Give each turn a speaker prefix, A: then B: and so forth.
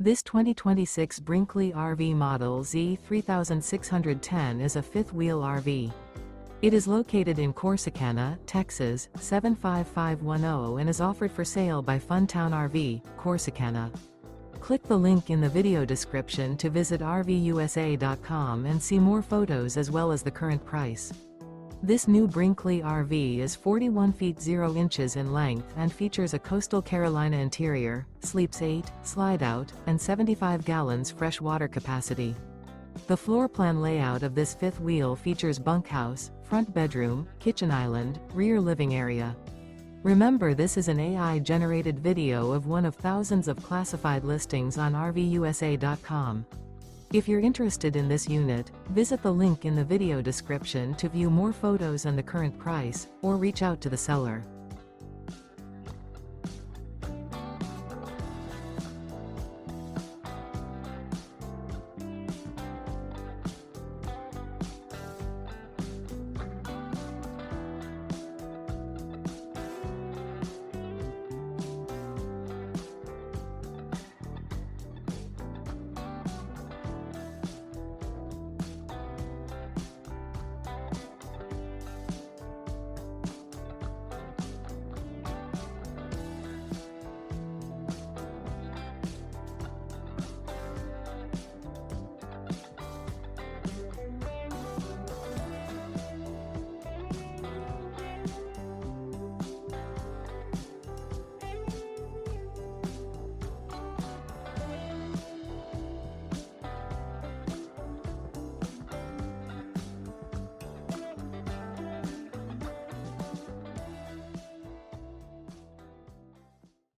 A: This 2026 Brinkley RV Model Z 3610 is a fifth-wheel RV. It is located in Corsicana, Texas, 75510 and is offered for sale by Funtown RV, Corsicana. Click the link in the video description to visit RVUSA.com and see more photos as well as the current price. This new Brinkley RV is 41 feet 0 inches in length and features a coastal Carolina interior, sleeps 8, slide-out, and 75 gallons fresh water capacity. The floor plan layout of this fifth wheel features bunkhouse, front bedroom, kitchen island, rear living area. Remember, this is an AI-generated video of one of thousands of classified listings on RVUSA.com. If you're interested in this unit, visit the link in the video description to view more photos and the current price, or reach out to the seller.